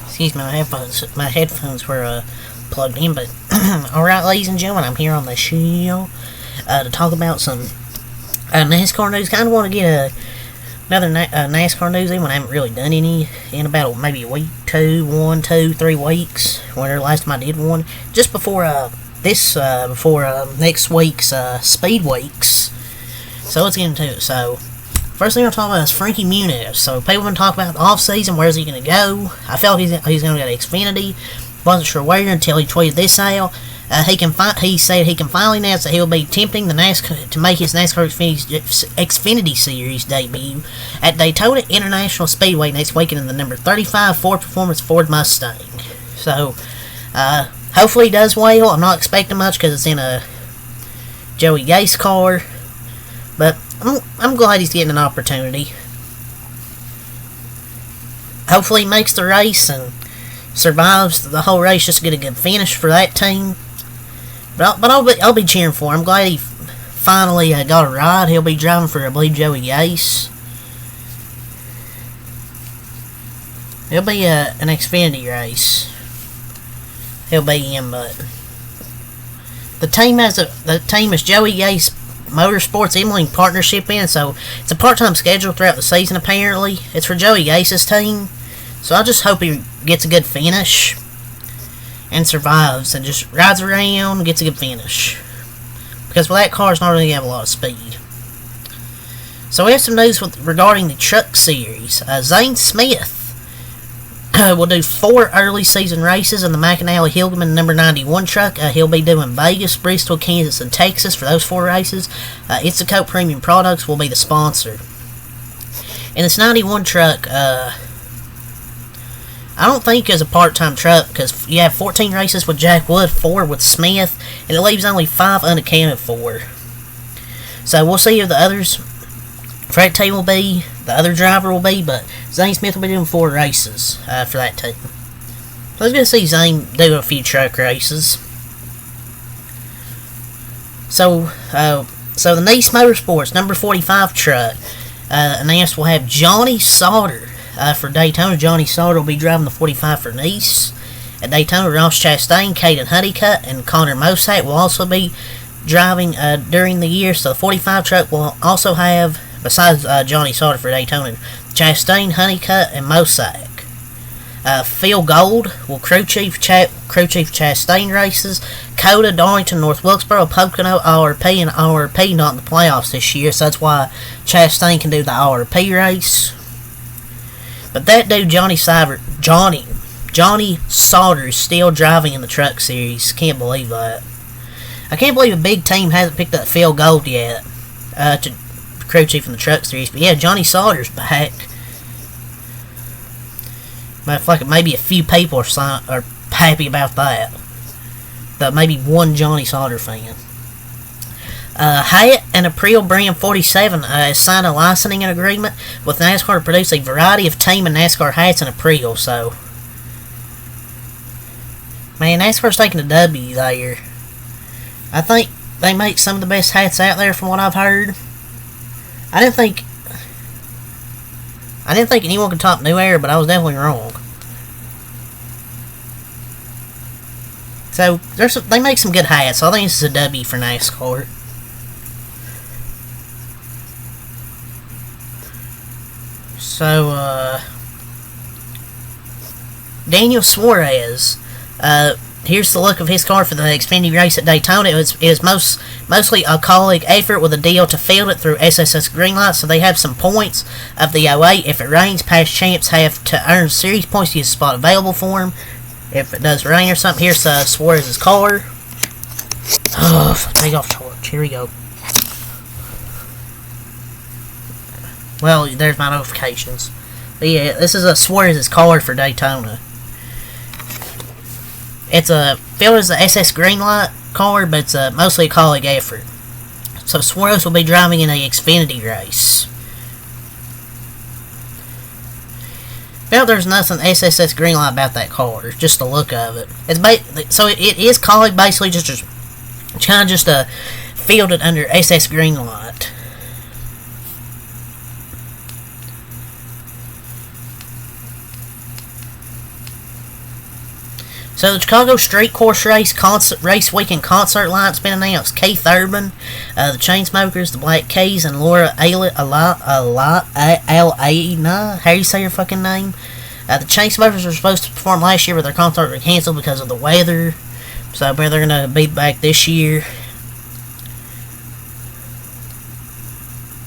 Excuse me, my headphones were plugged in, but alright, ladies and gentlemen, I'm here on the show to talk about some NASCAR news. Kind of want to get another NASCAR news in when I haven't really done any in about maybe a week, 1, 2, 3 weeks. Whenever last time I did one, just before next week's Speed Weeks. So let's get into it. So first thing I'll talk about is Frankie Muniz. So people have been talking about the off season. Where's he going to go? I felt he's going to go to Xfinity. Wasn't sure where until he tweeted this out. He said he can finally announce that he'll be attempting the NASCAR to make his NASCAR Xfinity Series debut at Daytona International Speedway next weekend in the number 35 Ford Performance Ford Mustang. So hopefully he does well. I'm not expecting much because it's in a Joey Gase car, but I'm glad he's getting an opportunity. Hopefully he makes the race and survives the whole race, just to get a good finish for that team. But I'll be cheering for him. I'm glad he finally got a ride. He'll be driving for, I believe, Joey Gase. It'll be an Xfinity race. He'll be in, but the team is Joey Gase Motorsports Emily partnership in, so it's a part-time schedule throughout the season. Apparently, it's for Joey Gase's team. So I just hope he gets a good finish and survives and just rides around and gets a good finish. Because that car's not really going to have a lot of speed. So we have some news regarding the Truck Series. Zane Smith will do 4 early season races in the McAnally Hillman number 91 truck. He'll be doing Vegas, Bristol, Kansas, and Texas for those 4 races. Ithaca Premium Products will be the sponsor. And this 91 truck, I don't think it's a part-time truck, because you have 14 races with Jack Wood, 4 with Smith, and it leaves only 5 unaccounted for. So we'll see who the others, Fred T will be, the other driver will be, but Zane Smith will be doing 4 races for that team. So I was going to see Zane do a few truck races. So the Nice Motorsports number 45 truck announced will have Johnny Sauter. For Daytona, Johnny Sauter will be driving the 45 for Nice. At Daytona, Ross Chastain, Caden Honeycutt, and Connor Mosack will also be driving during the year. So the 45 truck will also have, besides Johnny Sauter for Daytona, Chastain, Honeycutt, and Mosack. Phil Gold will crew chief Chastain races. Coda, Darlington, North Wilkesboro, Pocono, RP, and RP not in the playoffs this year. So that's why Chastain can do the RP race. But that dude, Johnny Sauter is still driving in the Truck Series. Can't believe that. I can't believe a big team hasn't picked up Phil Gold yet to crew chief in the Truck Series. But yeah, Johnny Sauter's back. Maybe a few people are happy about that. Maybe one Johnny Sauter fan. Hyatt and April Brand 47 has signed a licensing agreement with NASCAR to produce a variety of team and NASCAR hats and April. So, man, NASCAR's taking a W there. I think they make some of the best hats out there from what I've heard. I didn't think anyone could top New Era, but I was definitely wrong. So they make some good hats. So I think this is a W for NASCAR. So, Daniel Suarez, here's the look of his car for the Xfinity race at Daytona. It was mostly a colleague effort with a deal to field it through SSS Greenlight, so they have some points of the 08. If it rains, past champs have to earn series points to get a spot available for them. If it does rain or something, here's Suarez's car. Oh, take off torch. Here we go. Well, there's my notifications. But yeah, this is a Suarez's car for Daytona. It's filled as the SS Greenlight car, but it's mostly a colleague effort. So Suarez will be driving in a Xfinity race. Felt there's nothing SSS Greenlight about that car, just the look of it. It is colleague, basically just kind of just fielded under SS Greenlight. So the Chicago Street Course Race Weekend concert lineup's been announced. Keith Urban, the Chainsmokers, the Black Keys, and Laura Alina. How do you say your fucking name? The Chainsmokers were supposed to perform last year, but their concert was canceled because of the weather. So they're gonna be back this year.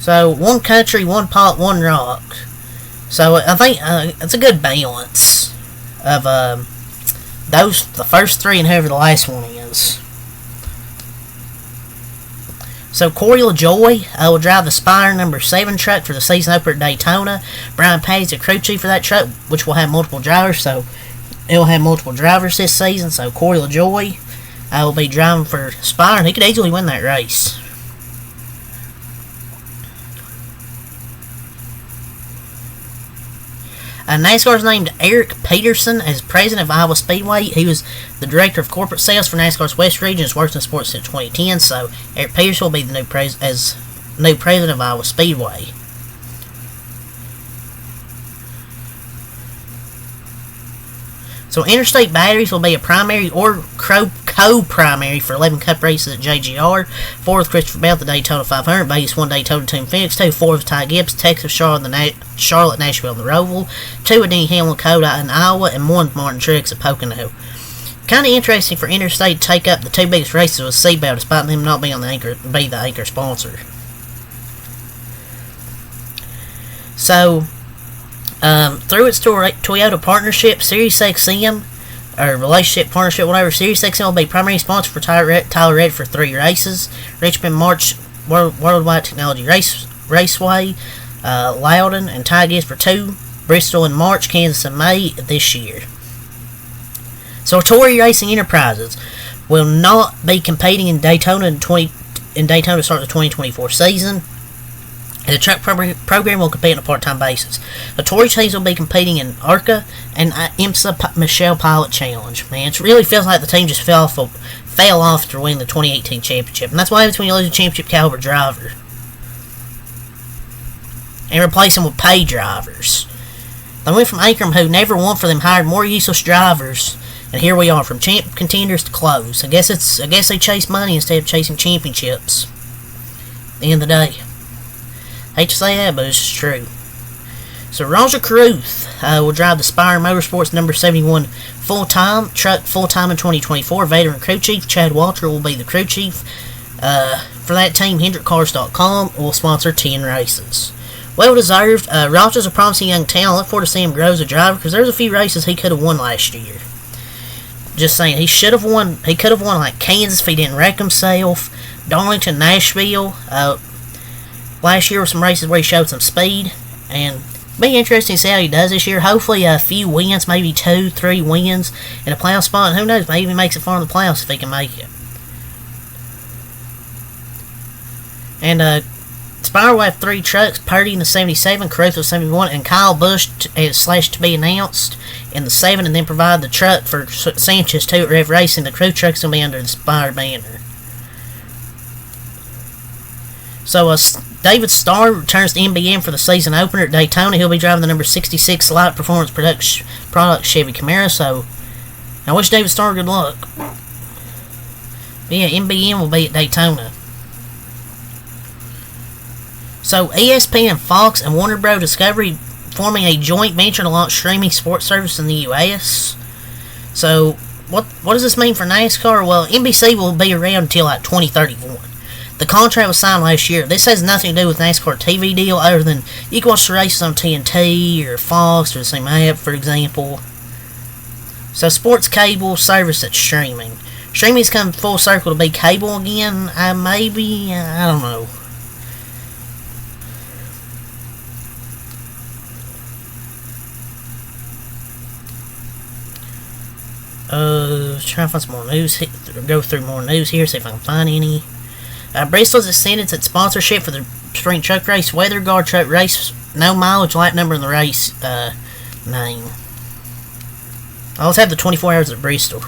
So one country, one pop, one rock. So I think it's a good balance of the first three and whoever the last one is. So Corey LaJoy will drive the Spire number 7 truck for the season opener at Daytona. Brian Payne's the crew chief for that truck, which will have multiple drivers. So it will have multiple drivers this season. So Corey LaJoy will be driving for Spire, and he could easily win that race. NASCAR's named Eric Peterson as president of Iowa Speedway. He was the director of corporate sales for NASCAR's West Region. Has worked in sports since 2010. So Eric Peterson will be the new president of Iowa Speedway. So Interstate Batteries will be a primary or co-primary for 11 Cup races at JGR. 4 with Christopher Bell at the Daytona 500. Vegas 1 Daytona, 2 in Phoenix. 2, 4 with Ty Gibbs, Texas, Charlotte, Nashville, and the Roval. 2 with Denny Hamlin, Coda, in Iowa. And 1 with Martin Truex at Pocono. Kind of interesting for Interstate to take up the 2 biggest races with Seatbelt, despite them not being the anchor sponsor. So through its Toyota partnership, SiriusXM, or relationship, partnership, whatever, SiriusXM will be primary sponsor for Tyler Reddick for 3 races. Richmond March Worldwide Technology Raceway, Loudon and Ty Gibbs for 2. Bristol in March, Kansas in May this year. So Tory Racing Enterprises will not be competing in Daytona to start the 2024 season. The truck program will compete on a part-time basis. The Tory teams will be competing in ARCA and IMSA Michelle Pilot Challenge. Man, it really feels like the team just fell off to win the 2018 championship. And that's what happens when you lose a championship caliber driver. And replace them with pay drivers. They went from Ankrum, who never won for them, hired more useless drivers. And here we are, from champ contenders to close. I guess they chase money instead of chasing championships. At the end of the day. Hate to say that, but it's true. So Roger Carruth will drive the Spire Motorsports number 71 full-time truck full-time in 2024. Veteran crew chief Chad Walter will be the crew chief for that team. HendrickCars.com will sponsor 10 races. Well deserved. Roger's a promising young talent. I look forward to seeing him grow as a driver, because there's a few races he could have won last year. Just saying, he should have won. He could have won like Kansas if he didn't wreck himself. Darlington, Nashville. Last year were some races where he showed some speed, and it'll be interesting to see how he does this year. Hopefully a few wins, maybe 2, 3 wins in a playoff spot. And who knows, maybe he makes it far in the playoffs if he can make it. And Spire will have 3 trucks: Purdy in the 77, Carruth with 71, and Kyle Busch to be announced in the 7, and then provide the truck for Sanchez too at Rev Racing. The crew truck's going to be under the Spire banner. So David Starr returns to MBM for the season opener at Daytona. He'll be driving the number 66 Light Performance product Chevy Camaro. So I wish David Starr good luck. But yeah, MBM will be at Daytona. So ESPN, Fox, and Warner Bros. Discovery forming a joint venture to launch streaming sports service in the U.S. So what does this mean for NASCAR? Well, NBC will be around until like 2031. The contract was signed last year. This has nothing to do with NASCAR TV deal, other than you can watch the races on TNT or Fox or the same app, for example. So sports cable service that's streaming. Streaming's come full circle to be cable again. Maybe, I don't know. Trying to find some more news. Go through more news here, see if I can find any. Bristol's extended its sponsorship for the spring truck race. Weather Guard truck race. No mileage, lap number in the race name. Let's have the 24 hours at Bristol.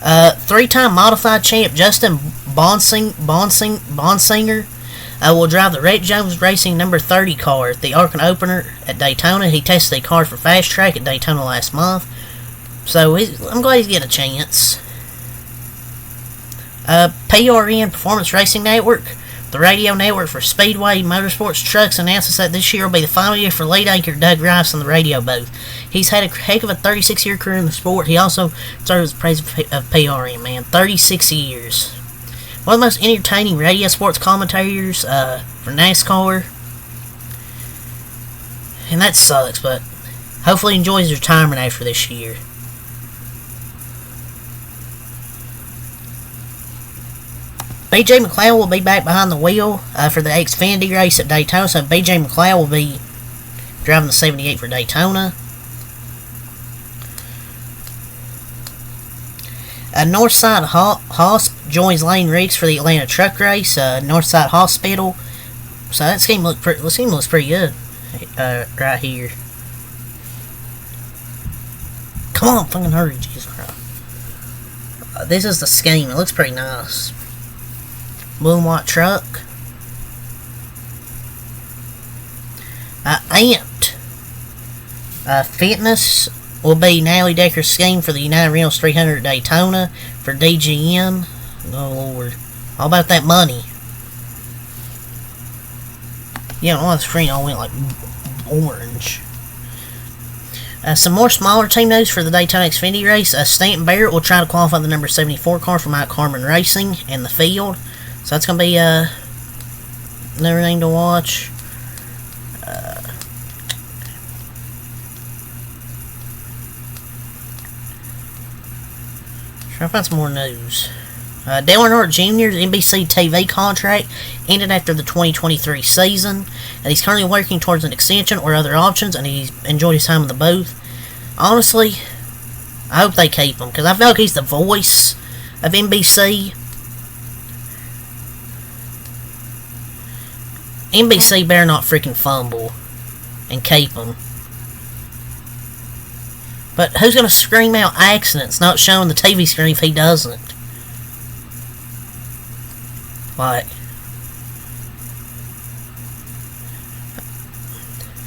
3-time modified champ Justin Bonsinger will drive the Red Jones Racing number 30 car at the Arkin Opener at Daytona. He tested a car for Fast Track at Daytona last month, so I'm glad he's getting a chance. PRN Performance Racing Network, the radio network for Speedway Motorsports Trucks, announces that this year will be the final year for lead anchor Doug Rice on the radio booth. He's had a heck of a 36-year career in the sport. He also serves as president of PRN, man. 36 years. One of the most entertaining radio sports commentators for NASCAR. And that sucks, but hopefully he enjoys his retirement after this year. BJ McLeod will be back behind the wheel for the Xfinity race at Daytona. So BJ McLeod will be driving the 78 for Daytona. Northside Hoss joins Lane Riggs for the Atlanta Truck Race. Northside Hospital. So that scheme looks pretty good right here. Come on, fucking hurry, Jesus Christ. This is the scheme. It looks pretty nice. Blue and white truck. Amped. Fitness will be Natalie Decker's scheme for the United Rentals 300 at Daytona for DGM. Oh, Lord. How about that money? Yeah, on the screen I went like orange. Some more smaller team news for the Daytona Xfinity race. Stanton Barrett will try to qualify the number 74 car for Mike Harmon Racing in the field. So that's going to be another thing to watch. Trying to find some more news. Dale Earnhardt Jr.'s NBC TV contract ended after the 2023 season, and he's currently working towards an extension or other options, and he's enjoyed his time in the booth. Honestly, I hope they keep him, because I feel like he's the voice of NBC. NBC better not freaking fumble and keep him. But who's going to scream out accidents not showing the TV screen if he doesn't? Like,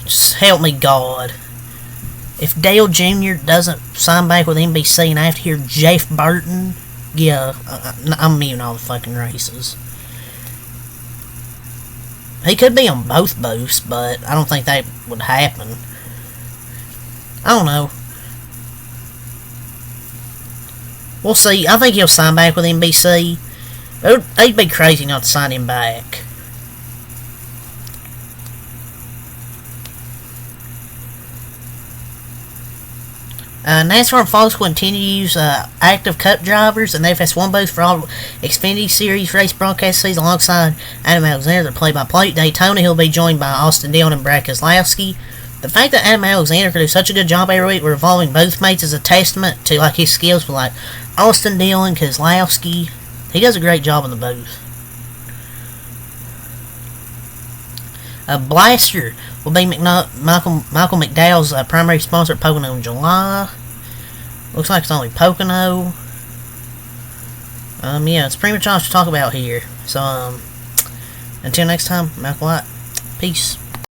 just help me God. If Dale Jr. doesn't sign back with NBC and I have to hear Jeff Burton, yeah, I'm muting all the fucking races. He could be on both booths, but I don't think that would happen. I don't know. We'll see. I think he'll sign back with NBC. It'd be crazy not to sign him back. NASCAR and Fox continues active Cup drivers and FS1 booth for all Xfinity Series race broadcast season alongside Adam Alexander, the play-by-play. Daytona, he'll be joined by Austin Dillon and Brad Keselowski. The fact that Adam Alexander can do such a good job every week revolving booth mates is a testament to like his skills with like Austin Dillon, Keselowski. He does a great job in the booth. Blaster will be Michael McDowell's primary sponsor at Pocono in July. Looks like it's only Pocono. Yeah, it's pretty much all to talk about here. So, until next time, Michael White. Peace.